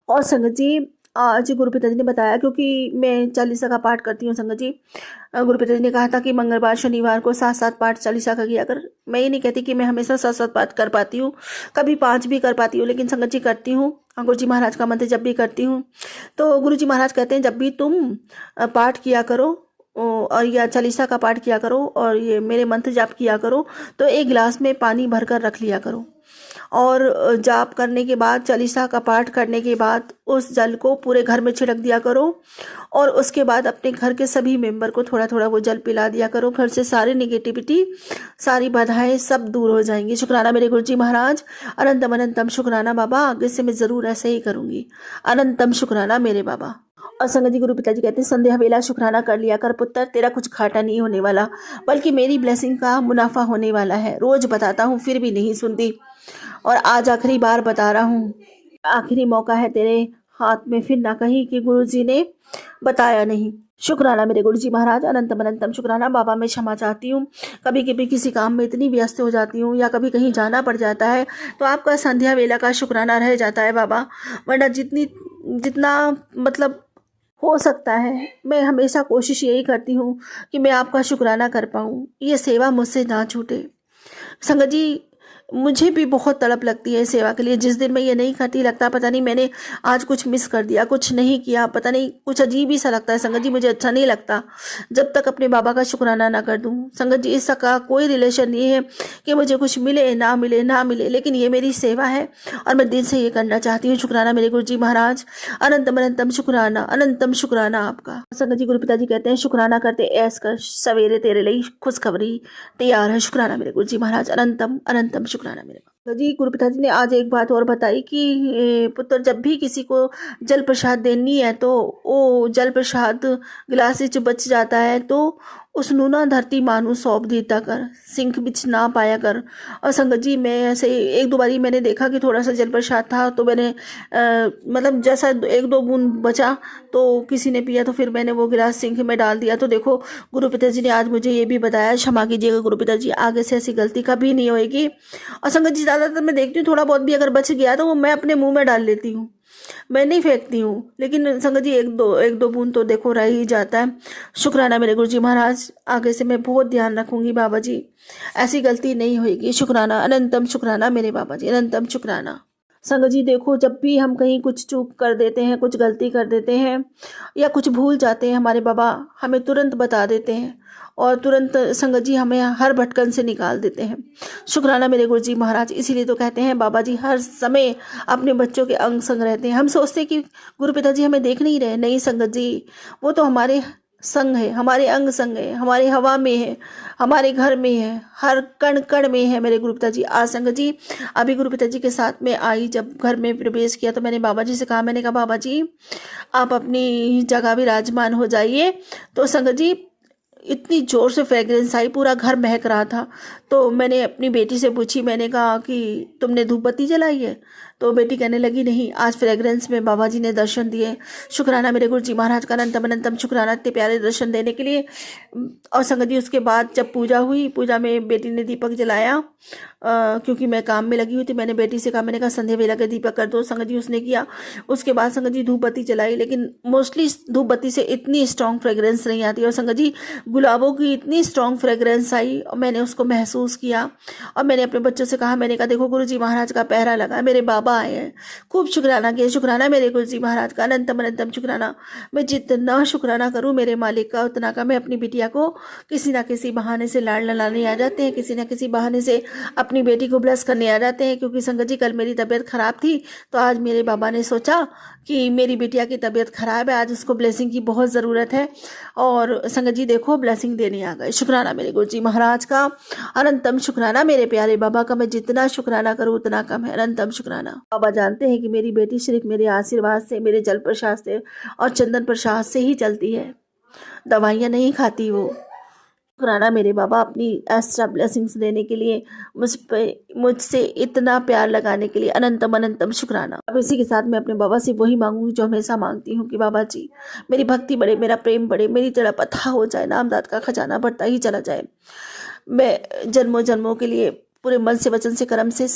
और संगत जी आज गुरु पिताजी ने बताया, क्योंकि मैं चालीसा का पाठ करती हूँ संगत जी, गुरु पिताजी ने कहा था कि मंगलवार शनिवार को 7-7 पाठ चालीसा का किया कर। मैं ये नहीं कहती कि मैं हमेशा 7-7 पाठ कर पाती हूँ, कभी 5 भी कर पाती हूँ, लेकिन संगत जी करती हूँ। गुरु जी महाराज का मंत्र जब भी करती हूँ तो गुरु जी महाराज कहते हैं जब भी तुम पाठ किया करो और या चालीसा का पाठ किया करो और ये मेरे मंत्र जाप किया करो। तो एक गिलास में पानी भरकर रख लिया करो और जाप करने के बाद, चालीसा का पाठ करने के बाद उस जल को पूरे घर में छिड़क दिया करो और उसके बाद अपने घर के सभी मेंबर को थोड़ा थोड़ा वो जल पिला दिया करो। घर से सारी निगेटिविटी, सारी बाधाएं सब दूर हो जाएंगी। शुक्राना मेरे गुरुजी महाराज, अनंतम अनंतम शुक्राना बाबा, आगे से मैं ज़रूर ऐसे ही करूँगी। अनंतम शुक्राना मेरे बाबा। और संगत जी, गुरु पिताजी कहते हैं, संध्या वेला शुक्राना कर लिया कर पुत्र, तेरा कुछ घाटा नहीं होने वाला, बल्कि मेरी ब्लेसिंग का मुनाफा होने वाला है। रोज बताता हूँ फिर भी नहीं सुनती, और आज आखिरी बार बता रहा हूँ। आखिरी मौका है तेरे हाथ में, फिर ना कहीं कि गुरुजी ने बताया नहीं। शुक्राना मेरे गुरुजी महाराज, अनंतम अनंतम शुक्राना बाबा। मैं क्षमा चाहती हूँ, कभी कभी किसी काम में इतनी व्यस्त हो जाती हूँ या कभी कहीं जाना पड़ जाता है तो आपका संध्या वेला का शुक्राना रह जाता है बाबा। वरना जितना मतलब हो सकता है, मैं हमेशा कोशिश यही करती हूँ कि मैं आपका शुक्राना कर पाऊँ, ये सेवा मुझसे ना छूटे। संगत जी, मुझे भी बहुत तड़प लगती है सेवा के लिए। जिस दिन मैं ये नहीं करती, लगता पता नहीं मैंने आज कुछ मिस कर दिया, कुछ नहीं किया, पता नहीं कुछ अजीब ही सा लगता है। संगत जी, मुझे अच्छा नहीं लगता जब तक अपने बाबा का शुक्राना ना कर दूं। संगत जी, इसका कोई रिलेशन नहीं है कि मुझे कुछ मिले ना मिले ना मिले, लेकिन ये मेरी सेवा है और मैं दिल से ये करना चाहती हूँ। शुक्राना मेरे गुरुजी महाराज, अनंतम अनंतम शुक्राना, अनंतम शुक्राना आपका। संगत जी, गुरु पिताजी कहते हैं, शुक्राना करते ऐस कर, सवेरे तेरे लिए खुशखबरी तैयार है। शुक्राना मेरे गुरुजी महाराज, अनंतम अनंतम शुक्राना मेरे बाबा जी। गुरु पिताजी ने आज एक बात और बताई कि पुत्र, जब भी किसी को जल प्रसाद देनी है तो वो जल प्रसाद गिलास विच बच जाता है तो उसनू ना धरती मानू सौंप देता कर, सिंक बिच ना पाया कर। और संगत जी, मैं ऐसे एक दो बारी मैंने देखा कि थोड़ा सा जल प्रसाद था तो मैंने मतलब जैसा एक दो बूंद बचा तो किसी ने पिया तो फिर मैंने वो गिलास सिंक में डाल दिया। तो देखो, गुरु पिताजी ने आज मुझे ये भी बताया, क्षमा कीजिएगा गुरु पिताजी, आगे से ऐसी गलती कभी नहीं होएगी। और संगत जी, ज़्यादातर मैं देखती हूँ थोड़ा बहुत भी अगर बच गया तो वो मैं अपने मुंह में डाल लेती हूँ, मैं नहीं फेंकती हूँ। लेकिन संगत जी, एक दो बूंद तो देखो रह ही जाता है। शुक्राना मेरे गुरुजी महाराज, आगे से मैं बहुत ध्यान रखूंगी बाबा जी, ऐसी गलती नहीं होगी। शुक्राना, अनंतम शुक्राना मेरे बाबा जी, अनंतम शुक्राना। संगत जी देखो, जब भी हम कहीं कुछ चूक कर देते हैं, कुछ गलती कर देते हैं या कुछ भूल जाते हैं, हमारे बाबा हमें तुरंत बता देते हैं और तुरंत संगत जी हमें हर भटकन से निकाल देते हैं। शुक्राना मेरे गुरुजी महाराज। इसीलिए तो कहते हैं बाबा जी हर समय अपने बच्चों के अंग संग रहते हैं। हम सोचते हैं कि गुरु पिताजी हमें देख नहीं रहे, नहीं संगत जी, वो तो हमारे संग है, हमारे अंग संग है, हमारे हवा में है, हमारे घर में है, हर कण कण में है मेरे गुरु पिताजी। आज संगत जी, अभी गुरु पिताजी के साथ में आई, जब घर में प्रवेश किया तो मैंने बाबा जी से कहा, मैंने कहा बाबा जी आप अपनी जगह विराजमान हो जाइए। तो संगत जी, इतनी ज़ोर से फ्रेगरेंस आई, पूरा घर महक रहा था। तो मैंने अपनी बेटी से पूछी, मैंने कहा कि तुमने धूप बत्ती जलाई है? तो बेटी कहने लगी नहीं, आज फ्रेगरेंस में बाबा जी ने दर्शन दिए। शुक्राना मेरे गुरुजी महाराज का, अनंतम अनंतम शुक्राना इतने प्यारे दर्शन देने के लिए। और संगत जी, उसके बाद जब पूजा हुई, पूजा में बेटी ने दीपक जलाया, क्योंकि मैं काम में लगी हुई थी। मैंने बेटी से कहा, मैंने कहा संध्या वेला के दीपक कर दो। संगत जी उसने किया। उसके बाद संगत जी धूप बत्ती जलाई, लेकिन मोस्टली धूप बत्ती से इतनी स्ट्रॉन्ग फ्रेगरेंस नहीं आती। और संगत जी, गुलाबों की इतनी स्ट्रॉन्ग फ्रेगरेंस आई और मैंने उसको महसूस किया। और मैंने अपने बच्चों से कहा, मैंने कहा देखो गुरुजी महाराज का पहरा लगा, मेरे बाबा आए हैं। खूब शुक्राना किया। शुक्राना मेरे गुरुजी महाराज का, अनंतम अनंतम शुक्राना। मैं जितना शुक्राना करूं मेरे मालिक का, उतना का। मैं अपनी बिटिया को किसी ना किसी बहाने से लाड़ ललाने आ जाते हैं, किसी ना किसी बहाने से अपनी बेटी को ब्लेस करने आ जाते हैं। क्योंकि संगत जी, कल मेरी तबीयत खराब थी तो आज मेरे बाबा ने सोचा कि मेरी बिटिया की तबीयत खराब है, आज उसको ब्लेसिंग की बहुत ज़रूरत है। और संगत जी देखो, ब्लेसिंग देने आ गए। शुक्राना मेरे गुरुजी महाराज का, अनंतम शुक्राना मेरे प्यारे बाबा का। मैं जितना शुक्राना करूँ उतना कम है। अनंतम शुक्राना। बाबा जानते हैं कि मेरी बेटी सिर्फ मेरे आशीर्वाद से, मेरे जल प्रसाद से और चंदन प्रसाद से ही चलती है, दवाइयाँ नहीं खाती वो। शुक्राना मेरे बाबा, अपनी एक्स्ट्रा ब्लेसिंग्स देने के लिए, मुझसे इतना प्यार लगाने के लिए। अनंतम अनंतम शुक्राना। अब इसी के साथ मैं अपने बाबा से वही मांगूंगी जो हमेशा मांगती हूँ कि बाबा जी, मेरी भक्ति बढ़े, मेरा प्रेम बढ़े, मेरी तड़प अथाह हो जाए, नामदाद का खजाना बढ़ता ही चला जाए। मैं जन्मों जन्मों के लिए पूरे मन से, वचन से, कर्म से,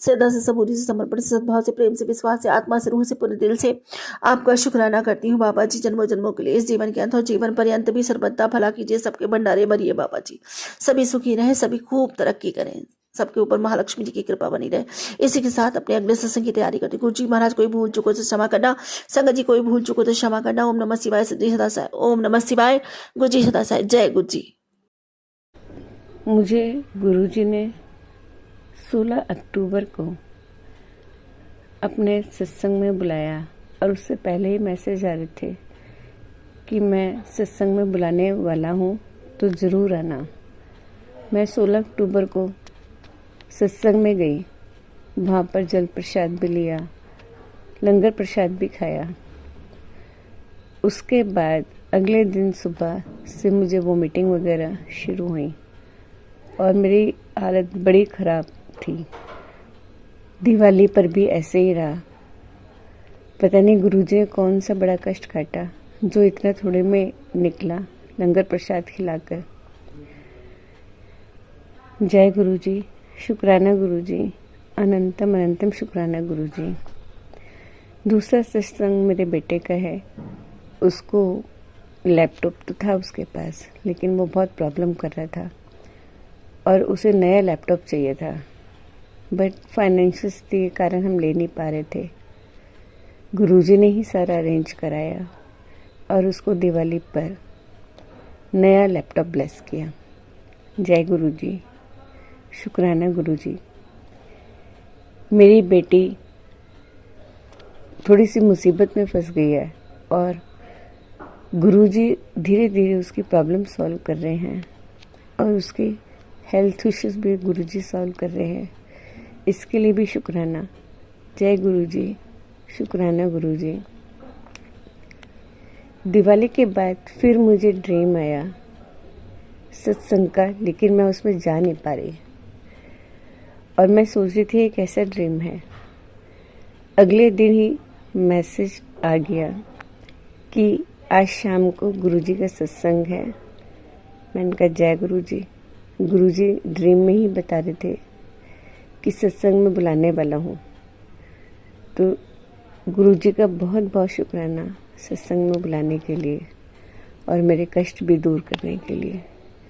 श्रद्धा से, सबूरी से, समर्पण से, सद्भाव से, प्रेम से, विश्वास से, आत्मा से, रूह से, पूरे दिल से आपका शुक्राना करती हूँ बाबा जी, जन्मों जन्मों के लिए। इस जीवन के अंत और जीवन पर्यंत भी सर्वदा भला कीजिए, सबके भंडारे भरिए बाबा जी, सभी सुखी रहें, सभी खूब तरक्की करें। सबके ऊपर महालक्ष्मी जी की कृपा बनी रहे। इसी के साथ अपने अगले सत्संग की तैयारी करते। गुरु जी महाराज कोई भूल चुको तो क्षमा करना, संगत जी कोई भूल चुको तो क्षमा करना। ओम नमः शिवाय, सदा सदा साई। ओम नमः शिवाय, गुरु जी सदा साई। जय गुरु जी। मुझे गुरुजी ने 16 अक्टूबर को अपने सत्संग में बुलाया और उससे पहले ही मैसेज आ रहे थे कि मैं सत्संग में बुलाने वाला हूँ तो ज़रूर आना। मैं 16 अक्टूबर को सत्संग में गई, वहाँ पर जल प्रसाद भी लिया, लंगर प्रसाद भी खाया। उसके बाद अगले दिन सुबह से मुझे वोमिटिंग वगैरह शुरू हुई और मेरी हालत बड़ी ख़राब थी। दिवाली पर भी ऐसे ही रहा। पता नहीं गुरुजी ने कौन सा बड़ा कष्ट काटा जो इतना थोड़े में निकला लंगर प्रसाद खिलाकर। जय गुरुजी, शुक्राना गुरुजी, अनंतम अनंतम शुक्राना गुरुजी। दूसरा सत्संग मेरे बेटे का है। उसको लैपटॉप तो था उसके पास, लेकिन वो बहुत प्रॉब्लम कर रहा था और उसे नया लैपटॉप चाहिए था, बट फाइनेंशियल स्थिति के कारण हम ले नहीं पा रहे थे। गुरुजी ने ही सारा अरेंज कराया और उसको दिवाली पर नया लैपटॉप ब्लेस किया। जय गुरुजी, शुक्राना गुरुजी। मेरी बेटी थोड़ी सी मुसीबत में फंस गई है और गुरुजी धीरे धीरे उसकी प्रॉब्लम सॉल्व कर रहे हैं और उसकी हेल्थ इश्यूज भी गुरुजी सॉल्व कर रहे हैं। इसके लिए भी शुक्राना। जय गुरुजी, शुक्राना गुरुजी। दिवाली के बाद फिर मुझे ड्रीम आया सत्संग का, लेकिन मैं उसमें जा नहीं पा रही और मैं सोच रही थी ये कैसा ड्रीम है। अगले दिन ही मैसेज आ गया कि आज शाम को गुरुजी का सत्संग है। मैंने कहा जय गुरुजी। गुरुजी ड्रीम में ही बता रहे थे कि सत्संग में बुलाने वाला हूँ, तो गुरुजी का बहुत बहुत शुक्राना सत्संग में बुलाने के लिए और मेरे कष्ट भी दूर करने के लिए।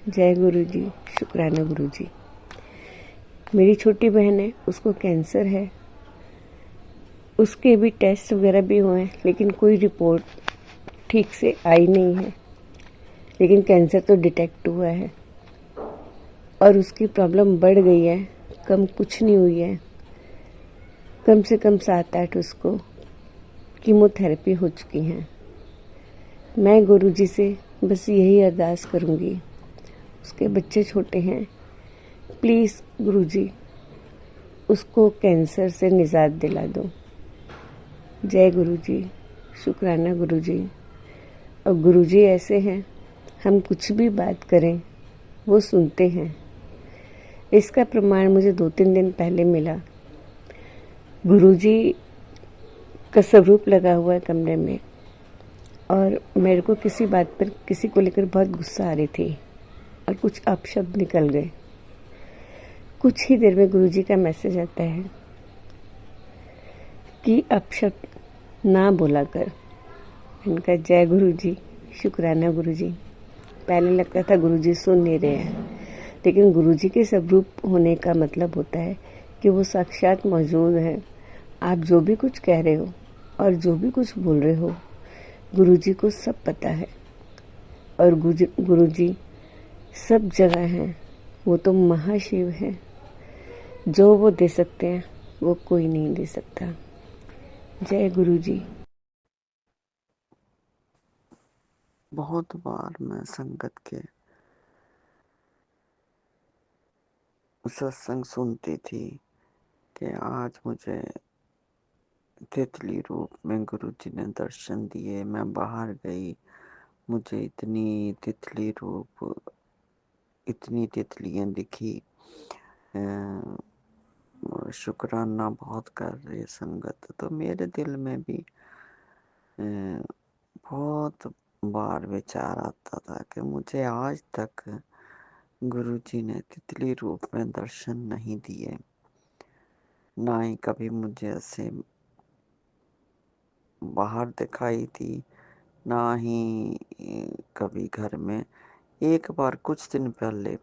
जय गुरुजी, शुक्राना गुरुजी। मेरी छोटी बहन है, उसको कैंसर है। उसके भी टेस्ट वगैरह भी हुए हैं, लेकिन कोई रिपोर्ट ठीक से आई नहीं है, लेकिन कैंसर तो डिटेक्ट हुआ है और उसकी प्रॉब्लम बढ़ गई है, कम कुछ नहीं हुई है। कम से कम 7-8 उसको कीमोथेरेपी हो चुकी हैं। मैं गुरुजी से बस यही अरदास करूँगी, उसके बच्चे छोटे हैं, प्लीज़ गुरुजी उसको कैंसर से निजात दिला दो। जय गुरुजी, शुक्राना गुरुजी। और गुरुजी ऐसे हैं, हम कुछ भी बात करें वो सुनते हैं। इसका प्रमाण मुझे 2-3 दिन पहले मिला। गुरुजी का स्वरूप लगा हुआ है कमरे में और मेरे को किसी बात पर किसी को लेकर बहुत गुस्सा आ रही थी और कुछ अपशब्द निकल गए। कुछ ही देर में गुरुजी का मैसेज आता है कि अपशब्द ना बोला कर। इनका जय गुरुजी, शुक्राना गुरुजी। पहले लगता था गुरुजी सुन नहीं रहे हैं, लेकिन गुरुजी के स्वरूप होने का मतलब होता है कि वो साक्षात मौजूद हैं। आप जो भी कुछ कह रहे हो और जो भी कुछ बोल रहे हो, गुरुजी को सब पता है और गुरुजी सब जगह हैं। वो तो महाशिव हैं। जो वो दे सकते हैं वो कोई नहीं दे सकता। जय गुरुजी। बहुत बार मैं संगत के सत्संग सुनती थी कि आज मुझे तितली रूप में गुरुजी ने दर्शन दिए। मैं बाहर गई, मुझे इतनी तितली रूप, इतनी तितलियां दिखी। शुक्राना बहुत कर रही संगत। तो मेरे दिल में भी बहुत बार विचार आता था कि मुझे आज तक गुरुजी ने तितली रूप में दर्शन नहीं दिए, ना ही कभी मुझे ऐसे बाहर दिखाई दी, ना ही कभी घर में। एक बार कुछ दिन पहले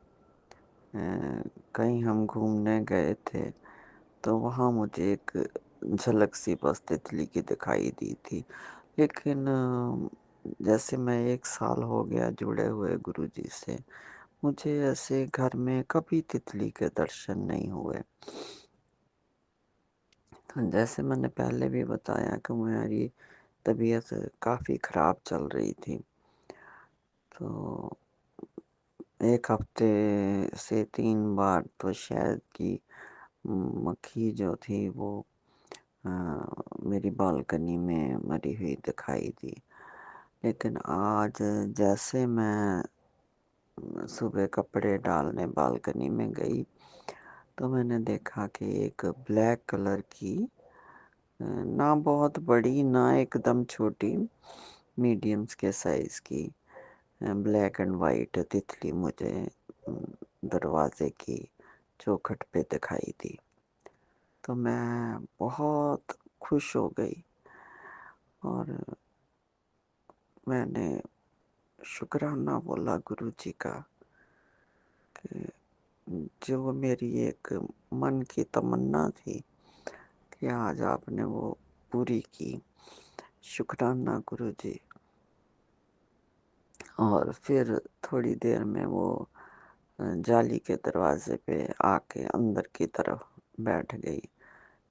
कहीं हम घूमने गए थे तो वहाँ मुझे एक झलक सी बस तितली की दिखाई दी थी। लेकिन जैसे मैं 1 साल हो गया जुड़े हुए गुरुजी से, मुझे ऐसे घर में कभी तितली के दर्शन नहीं हुए। तो जैसे मैंने पहले भी बताया कि मेरी तबीयत काफ़ी ख़राब चल रही थी, तो 1 हफ्ते से 3 बार तो शहद की मक्खी जो थी वो अ, मेरी बालकनी में मरी हुई दिखाई दी। लेकिन आज जैसे मैं सुबह कपड़े डालने बालकनी में गई, तो मैंने देखा कि एक ब्लैक कलर की ना बहुत बड़ी ना एकदम छोटी, मीडियम्स के साइज़ की ब्लैक एंड वाइट तितली मुझे दरवाजे की चौखट पे दिखाई दी। तो मैं बहुत खुश हो गई और मैंने शुक्राना बोला गुरुजी का कि जो मेरी एक मन की तमन्ना थी कि आज आपने वो पूरी की। शुक्राना गुरुजी। और फिर थोड़ी देर में वो जाली के दरवाजे पे आके अंदर की तरफ बैठ गई।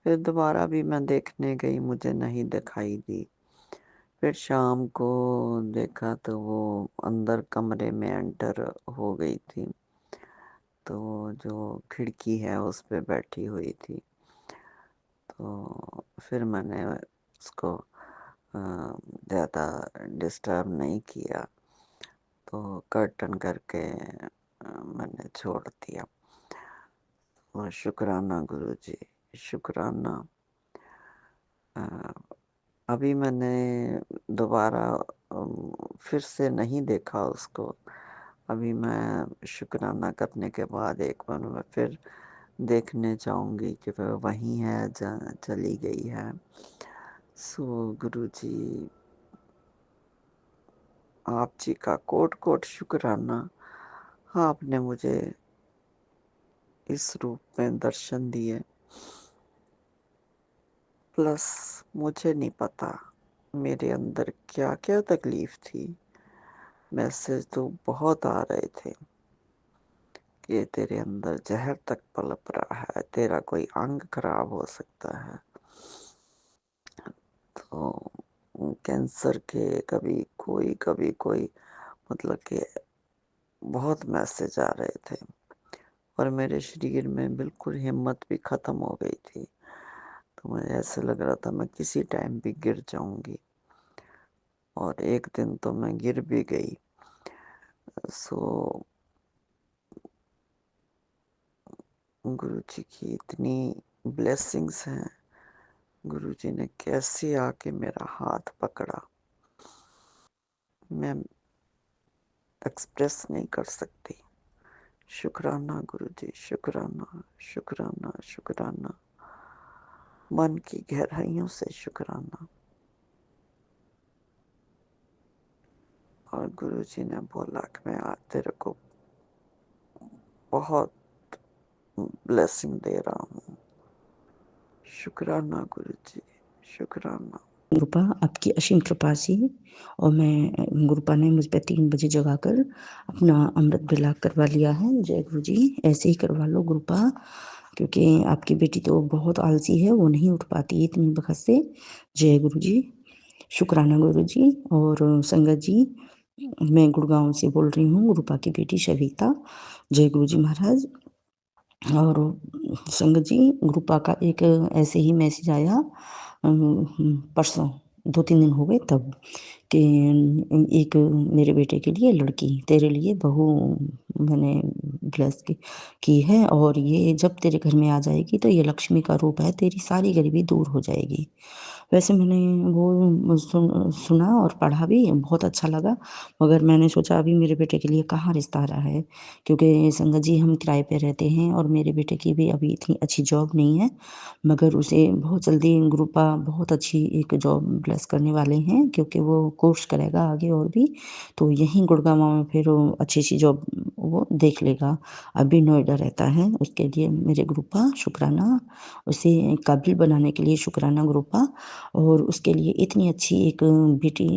फिर दोबारा भी मैं देखने गई, मुझे नहीं दिखाई दी। फिर शाम को देखा तो वो अंदर कमरे में एंटर हो गई थी, तो जो खिड़की है उस पे बैठी हुई थी। तो फिर मैंने उसको ज़्यादा डिस्टर्ब नहीं किया, तो कर्टन करके मैंने छोड़ दिया। और शुक्राना गुरुजी, शुक्राना। अभी मैंने दोबारा फिर से नहीं देखा उसको। अभी मैं शुक्राना करने के बाद एक बार मैं फिर देखने जाऊंगी कि वह वहीं है जहाँ चली गई है। सो गुरुजी, आप जी का कोट कोट शुक्राना। आपने मुझे इस रूप में दर्शन दिए। प्लस मुझे नहीं पता मेरे अंदर क्या क्या तकलीफ थी। मैसेज तो बहुत आ रहे थे कि तेरे अंदर जहर तक पनप रहा है, तेरा कोई अंग खराब हो सकता है। तो कैंसर के कभी कोई मतलब कि बहुत मैसेज आ रहे थे और मेरे शरीर में बिल्कुल हिम्मत भी ख़त्म हो गई थी। तो मुझे ऐसे लग रहा था मैं किसी टाइम भी गिर जाऊंगी, और एक दिन तो मैं गिर भी गई। सो गुरुजी की इतनी ब्लेसिंग्स हैं। गुरुजी ने कैसे आके मेरा हाथ पकड़ा, मैं एक्सप्रेस नहीं कर सकती। शुक्राना गुरुजी, शुक्राना, शुक्राना, शुक्राना, मन की गहराइयों से शुक्राना। और गुरुजी ने बोला कि मैं आज तेरे को बहुत ब्लेसिंग दे रहा हूँ। शुक्राना गुरुजी, शुक्राना। गुरुपा आपकी असीम कृपा से, और मैं गुरुपा ने मुझ पे 3 बजे जगाकर अपना अमृत बेला करवा लिया है। जय गुरु जी, ऐसे ही करवा लो गुरुपा, क्योंकि आपकी बेटी तो बहुत आलसी है, वो नहीं उठ पाती इतनी वक्त से। जय गुरु जी, शुक्राना गुरु जी। और संगत जी, मैं गुड़गांव से बोल रही हूँ, गुरुपा की बेटी शविता। जय गुरु जी महाराज। और संगत जी, गुरुपा का एक ऐसे ही मैसेज आया परसों, 2-3 दिन हो गए तब, कि एक मेरे बेटे के लिए लड़की, तेरे लिए बहू मैंने ब्लेस की है, और ये जब तेरे घर में आ जाएगी तो ये लक्ष्मी का रूप है, तेरी सारी गरीबी दूर हो जाएगी। वैसे मैंने वो सुना और पढ़ा भी, बहुत अच्छा लगा। मगर मैंने सोचा अभी मेरे बेटे के लिए कहाँ रिश्ता आ रहा है, क्योंकि संगत जी हम किराए पे रहते हैं और मेरे बेटे की भी अभी इतनी अच्छी जॉब नहीं है। मगर उसे बहुत जल्दी गुरुपा बहुत अच्छी एक जॉब ब्लेस करने वाले हैं, क्योंकि वो कोर्स करेगा आगे और भी, तो यहीं गुड़गांव में फिर वो अच्छी सी जॉब वो देख लेगा। अभी नोएडा रहता है, उसके लिए मेरे ग्रुपा शुक्राना, उसे काबिल बनाने के लिए शुक्राना ग्रुपा, और उसके लिए इतनी अच्छी एक बेटी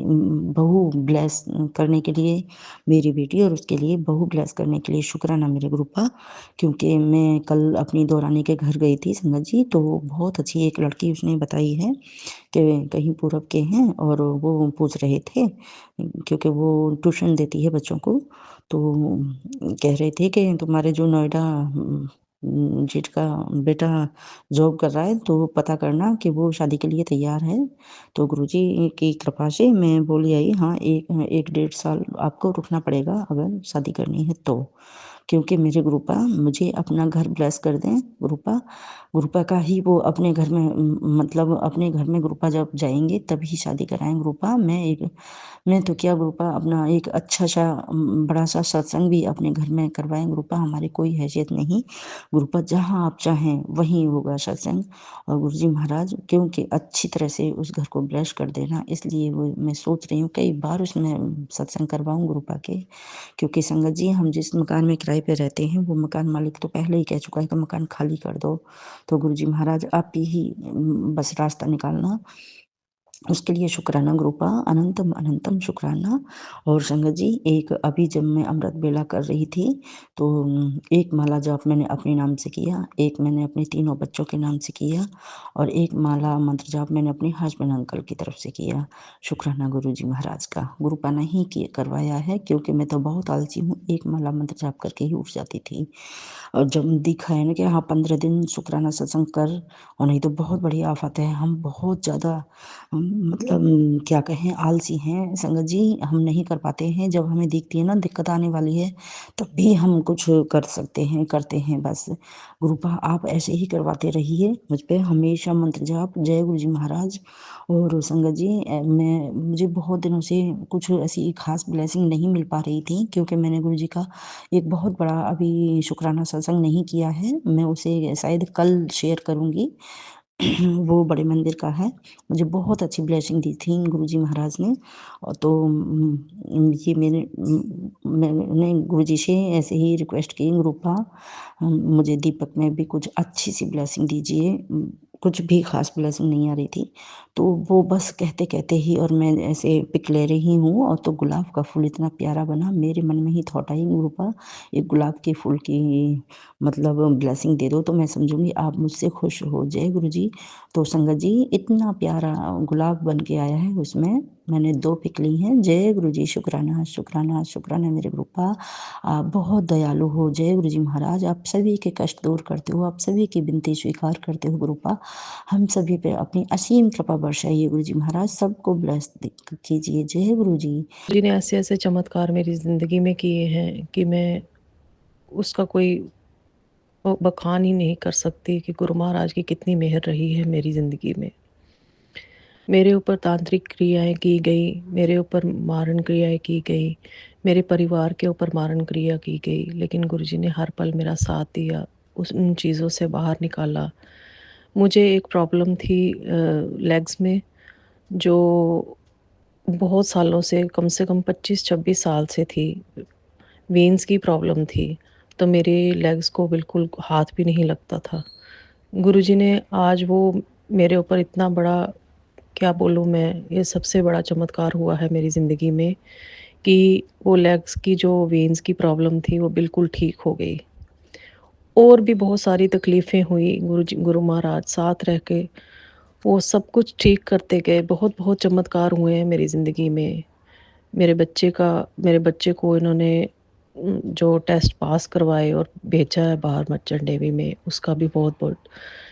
बहू ब्लेस करने के लिए मेरी बेटी, और उसके लिए बहू ब्लेस करने के लिए शुक्राना मेरे ग्रुपा। क्योंकि मैं कल अपनी दौरानी के घर गई थी संगत जी, तो बहुत अच्छी एक लड़की उसने बताई है कि कहीं पूरब के हैं, और वो पूछ रहे थे क्योंकि वो ट्यूशन देती है बच्चों को, तो कह रहे थे कि तुम्हारे जो नोएडा जेठ का बेटा जॉब कर रहा है, तो पता करना कि वो शादी के लिए तैयार है। तो गुरुजी की कृपा से मैं बोली आई, हाँ 1-1.5 साल आपको रुकना पड़ेगा अगर शादी करनी है तो, क्योंकि मेरे गुरुपा मुझे अपना घर ब्लेस कर दें। गुरुपा का ही वो अपने घर में मतलब अपने घर में गुरुपा जब जाएंगे तभी शादी कराएं गुरुपा। मैं तो क्या गुरुपा अपना एक अच्छा सा बड़ा सा सत्संग भी अपने घर में करवाएं गुरुपा, हमारी कोई हैसियत नहीं गुरुपा, जहाँ आप चाहें वहीं होगा सत्संग। और गुरुजी महाराज क्योंकि अच्छी तरह से उस घर को ब्लेस कर देना, इसलिए वो मैं सोच रही हूँ कई बार उसमें सत्संग करवाऊँ गुरुपा के। क्योंकि संगत जी हम जिस मकान में किराए पे रहते हैं वो मकान मालिक तो पहले ही कह चुका है कि मकान खाली कर दो, तो गुरुजी महाराज आप ही बस रास्ता निकालना, उसके लिए शुक्राना गुरुपा, अनंतम अनंतम शुक्राना। और संगत जी एक अभी जब मैं अमृत बेला कर रही थी तो एक माला जाप मैंने अपने नाम से किया, एक मैंने अपने तीनों बच्चों के नाम से किया, और एक माला मंत्र जाप मैंने अपने हस्बैंड अंकल की तरफ से किया। शुक्राना गुरुजी महाराज का, गुरुपा ने ही करवाया है, क्योंकि मैं तो बहुत आलसी हूँ, एक माला मंत्र जाप करके ही उठ जाती थी। और जब दिखा है ना कि हाँ 15 दिन शुक्राना सत्संग कर, और नहीं तो बहुत बड़ी आफत है, हम बहुत ज़्यादा मतलब क्या कहें आलसी हैं संगत जी, हम नहीं कर पाते हैं। जब हमें दिखती है ना दिक्कत आने वाली है तब भी हम कुछ कर सकते हैं, करते हैं बस। गुरुपा आप ऐसे ही करवाते रहिए मुझ पे हमेशा मंत्र जाप, जय गुरु जी महाराज। और संगत जी मुझे बहुत दिनों से कुछ ऐसी खास ब्लेसिंग नहीं मिल पा रही थी, क्योंकि मैंने गुरु जी का एक बहुत बड़ा अभी शुक्राना सत्संग नहीं किया है, मैं उसे शायद कल शेयर करूँगी। वो बड़े मंदिर का है, मुझे बहुत अच्छी ब्लेसिंग दी थी गुरुजी महाराज ने। और तो ये मैंने गुरुजी से ऐसे ही रिक्वेस्ट की, गुरुपा मुझे दीपक में भी कुछ अच्छी सी ब्लेसिंग दीजिए। कुछ भी खास ब्लेसिंग नहीं आ रही थी, तो वो बस कहते कहते ही, और मैं ऐसे पिक ले रही हूँ, और तो गुलाब का फूल इतना प्यारा बना, मेरे मन में ही थॉट आई गुरुपा एक गुलाब के फूल की मतलब ब्लेसिंग दे दो तो मैं समझूंगी आप मुझसे खुश हो। जय गुरु जी। तो संगत जी इतना प्यारा गुलाब बन के आया है, उसमें मैंने 2 पिक ली हैं। जय गुरु जी, शुक्राना शुक्राना शुक्राना मेरे गुरुपा, आप बहुत दयालु हो। जय गुरु जी महाराज, आप सभी के कष्ट दूर करते हो, आप सभी की विनती स्वीकार करते हो गुरुपा, हम सभी पे अपनी असीम कृपा बरसाइए गुरु जी महाराज, सबको ब्लेस कीजिए। जय गुरु जी। जी ने ऐसे ऐसे चमत्कार मेरी ज़िंदगी में किए हैं कि मैं उसका कोई बखान ही नहीं कर सकती कि गुरु महाराज की कितनी मेहर रही है मेरी ज़िंदगी में। मेरे ऊपर तांत्रिक क्रियाएं की गई, मेरे ऊपर मारण क्रियाएं की गई, मेरे परिवार के ऊपर मारण क्रिया की गई, लेकिन गुरुजी ने हर पल मेरा साथ दिया, उन चीज़ों से बाहर निकाला। मुझे एक प्रॉब्लम थी लेग्स में, जो बहुत सालों से कम 25-26 साल से थी। वेन्स की प्रॉब्लम थी, तो मेरे लेग्स को बिल्कुल हाथ भी नहीं लगता था। गुरुजी ने आज वो मेरे ऊपर इतना बड़ा, क्या बोलूँ मैं, ये सबसे बड़ा चमत्कार हुआ है मेरी ज़िंदगी में कि वो लेग्स की जो वेन्स की प्रॉब्लम थी वो बिल्कुल ठीक हो गई। और भी बहुत सारी तकलीफ़ें हुई, गुरु महाराज साथ रह के वो सब कुछ ठीक करते गए। बहुत बहुत चमत्कार हुए हैं मेरी ज़िंदगी में। मेरे बच्चे को इन्होंने जो टेस्ट पास करवाए और भेजा है बाहर मर्चेंट नेवी में, उसका भी बहुत बहुत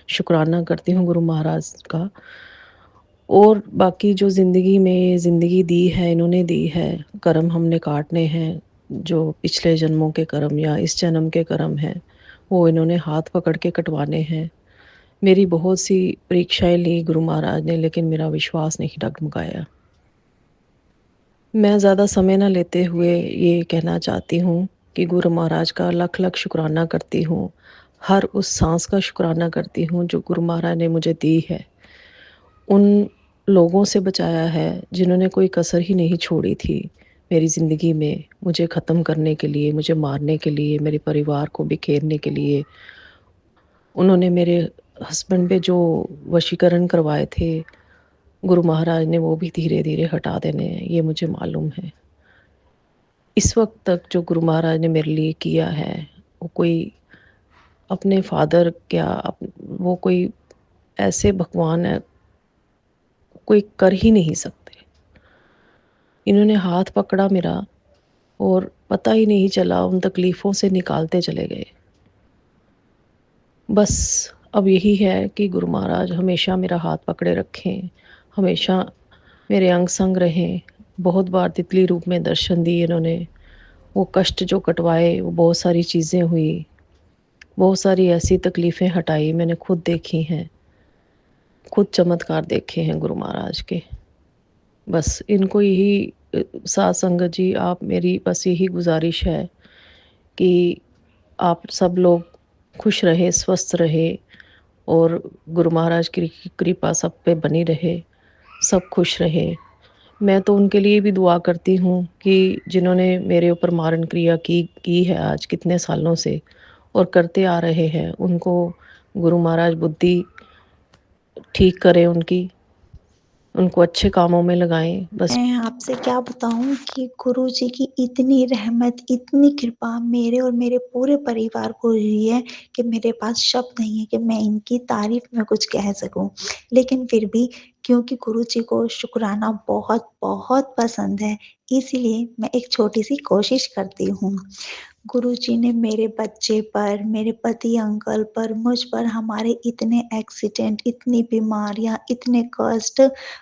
शुक्राना करती हूँ गुरु महाराज का। और बाकी जो ज़िंदगी में ज़िंदगी दी है, इन्होंने दी है, कर्म हमने काटने हैं, जो पिछले जन्मों के कर्म या इस जन्म के कर्म हैं वो इन्होंने हाथ पकड़ के कटवाने हैं। मेरी बहुत सी परीक्षाएं ली गुरु महाराज ने, लेकिन मेरा विश्वास नहीं डगमगाया। मैं ज़्यादा समय ना लेते हुए ये कहना चाहती हूँ कि गुरु महाराज का लख लख शुक्राना करती हूँ। हर उस सांस का शुक्राना करती हूँ जो गुरु महाराज ने मुझे दी है। उन लोगों से बचाया है जिन्होंने कोई कसर ही नहीं छोड़ी थी मेरी ज़िंदगी में, मुझे ख़त्म करने के लिए, मुझे मारने के लिए, मेरे परिवार को बिखेरने के लिए। उन्होंने मेरे हस्बैंड पे जो वशीकरण करवाए थे, गुरु महाराज ने वो भी धीरे-धीरे हटा देने हैं, ये मुझे मालूम है। इस वक़्त तक जो गुरु महाराज ने मेरे लिए किया है, वो कोई अपने फ़ादर क्या वो कोई ऐसे भगवान है, कोई कर ही नहीं सकते। इन्होंने हाथ पकड़ा मेरा और पता ही नहीं चला, उन तकलीफ़ों से निकालते चले गए। बस अब यही है कि गुरु महाराज हमेशा मेरा हाथ पकड़े रखें, हमेशा मेरे अंग संग रहें। बहुत बार तितली रूप में दर्शन दिए इन्होंने, वो कष्ट जो कटवाए, वो बहुत सारी चीज़ें हुई, बहुत सारी ऐसी तकलीफ़ें हटाई, मैंने खुद देखी हैं, खुद चमत्कार देखे हैं गुरु महाराज के। बस इनको यही साध संगत जी, आप मेरी बस यही गुज़ारिश है कि आप सब लोग खुश रहें, स्वस्थ रहें और गुरु महाराज की कृपा सब पे बनी रहे, सब खुश रहें। मैं तो उनके लिए भी दुआ करती हूँ कि जिन्होंने मेरे ऊपर मारण क्रिया की है आज कितने सालों से और करते आ रहे हैं, उनको गुरु महाराज बुद्धि ठीक करें उनको अच्छे कामों में लगाएँ। बस मैं आपसे क्या बताऊँ कि गुरुजी की इतनी रहमत, इतनी कृपा मेरे और मेरे पूरे परिवार को हुई है कि मेरे पास शब्द नहीं है कि मैं इनकी तारीफ़ में कुछ कह सकूँ। लेकिन फिर भी क्योंकि गुरुजी को शुकराना बहुत-बहुत पसंद है, इसीलिए मैं एक छोटी-सी कोशिश करती हूँ। गुरुजी ने मेरे बच्चे पर, मेरे पति अंकल पर, मुझ पर हमारे इतने एक्सीडेंट, इतनी बीमारियाँ, इतने कष्ट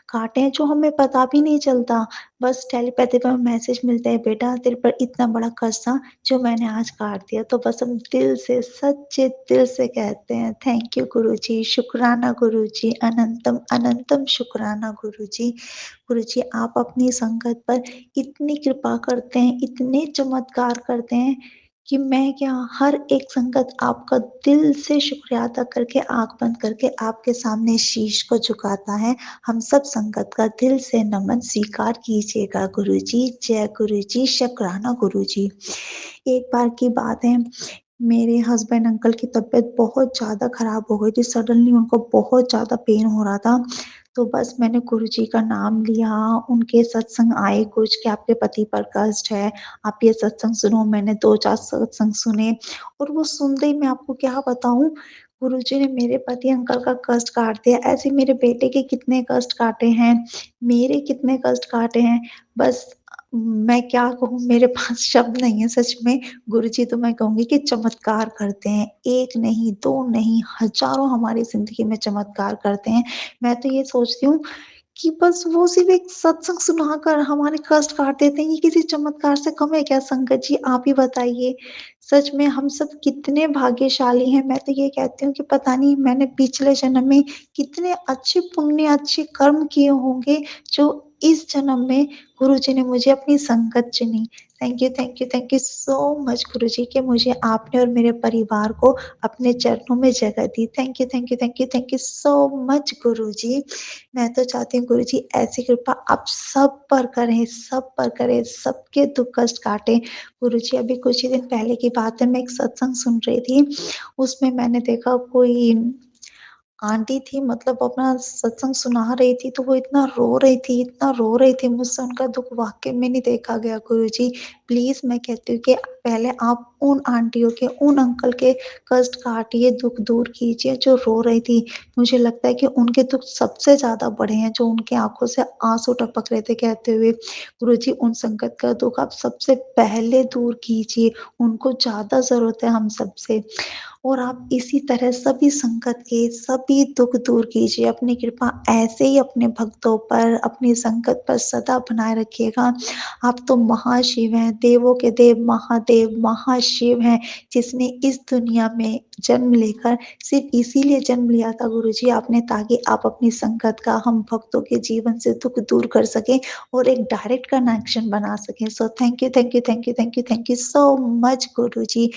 काटे हैं जो हमें पता भी नहीं चलता। बस टेलीपैथी पर मैसेज मिलता है, बेटा तेरे पर इतना बड़ा कष्ट था जो मैंने आज काट दिया। तो बस हम दिल से, सच्चे दिल से कहते हैं थैंक यू गुरुजी, शुक्राना गुरुजी, अनंतम अनंतम शुक्राना गुरुजी। गुरुजी आप अपनी संगत पर इतनी कृपा करते हैं, इतने चमत्कार करते हैं कि मैं क्या हर एक संगत आपका दिल से शुक्रिया अदा करके आँख बंद करके आपके सामने शीश को झुकाता है। हम सब संगत का दिल से नमन स्वीकार कीजिएगा गुरुजी। जय गुरुजी, शुक्राना गुरुजी। एक बार की बात है, मेरे हस्बैंड अंकल की तबीयत बहुत ज़्यादा खराब हो गई थी, सडनली उनको बहुत ज़्यादा पेन हो रहा था। तो बस मैंने गुरुजी का नाम लिया, उनके सत्संग आए कुछ कि आपके पति पर कष्ट है, आप ये सत्संग सुनो। मैंने 2-4 सत्संग सुने और वो सुनते ही मैं आपको क्या बताऊँ, गुरुजी ने मेरे पति अंकल का कष्ट काट दिया। ऐसे मेरे बेटे के कितने कष्ट काटे हैं, मेरे कितने कष्ट काटे हैं। बस मैं क्या कहूँ, मेरे पास शब्द नहीं है सच में। गुरुजी तो मैं कहूँगी कि चमत्कार करते हैं। 1 नहीं, 2 नहीं, हज़ारों हमारी ज़िंदगी में चमत्कार करते हैं। मैं तो ये सोचती हूँ कि बस वो सिर्फ़ एक सत्संग सुनाकर हमारे कष्ट काट देते हैं, ये किसी चमत्कार से कम है क्या संगत जी? आप ही बताइए। सच में हम सब कितने भाग्यशाली हैं। मैं तो ये कहती हूँ कि पता नहीं मैंने पिछले जन्म में कितने अच्छे पुण्य, अच्छे कर्म किए होंगे, जो इस जन्म में गुरुजी ने मुझे अपनी संगत चुनी। थैंक यू सो मच गुरुजी कि मुझे आपने और मेरे परिवार को अपने चरणों में जगह दी। Thank you so much Guruji. मैं तो चाहती हूँ गुरुजी ऐसी कृपा आप सब पर करें, सबके दुःख कष्ट काटें। गुरुजी अभी कुछ ही दिन पहले की बात है, मैं एक सत्संग सुन रही थी, उसमें मैंने देखा कोई आंटी थी, मतलब अपना सत्संग सुना रही थी, तो वो इतना रो रही थी, मुझसे उनका दुःख वाक़ई में नहीं देखा गया गुरुजी। प्लीज़ मैं कहती हूँ कि पहले आप उन आंटियों के, उन अंकल के कष्ट काटिए, दुःख दूर कीजिए जो रो रही थी। मुझे लगता है कि उनके दुःख सबसे ज़्यादा बड़े हैं, जो उनकी आँखों से आँसू टपक रहे थे कहते हुए, गुरुजी उन संकट का दुःख आप सबसे पहले दूर कीजिए, उनको ज़्यादा ज़रूरत है हम सबसे। और आप इसी तरह सभी संकट के सभी दुःख दूर कीजिए। अपनी कृपा ऐसे ही अपने भक्तों पर, अपनी संगत पर सदा बनाए रखिएगा। आप तो महाशिव हैं, देवों के देव, महादेव महादेव, महाशिव हैं, जिसने इस दुनिया में जन्म लेकर सिर्फ इसीलिए जन्म लिया था गुरुजी आपने, ताकि आप अपनी संगत का, हम भक्तों के जीवन से दुख दूर कर सकें और एक डायरेक्ट कनेक्शन बना सकें। So thank you, thank you, thank you, thank you, thank you so much Guruji.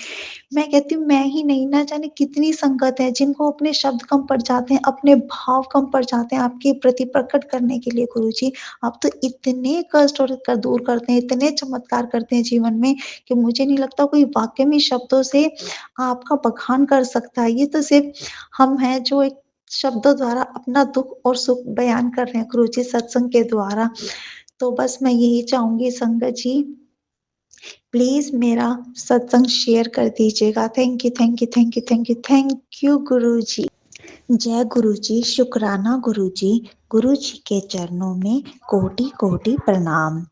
मैं कहती हूँ मैं ही नहीं, ना जाने कितनी संगत है जिनको अपने शब्द कम पड़ जाते हैं, अपने भाव कम पड़ जाते हैं आपके प्रति प्रकट करने के लिए गुरुजी। आप तो इतने कष्ट और दूर करते हैं, इतने चमत्कार करते हैं जीवन में कि मुझे नहीं लगता कोई वाक़ई में शब्दों से आपका बखान कर सकता है। ये तो सिर्फ़ हम हैं जो एक शब्दों द्वारा अपना दुःख और सुख बयान कर रहे हैं गुरुजी सत्संग के द्वारा। तो बस मैं यही चाहूँगी संगत जी, प्लीज़ मेरा सत्संग शेयर कर दीजिएगा। Thank you, thank you, thank you, thank you, thank you Guruji. जय गुरुजी, शुक्राना गुरुजी, गुरुजी के चरणों में कोटि-कोटि प्रणाम।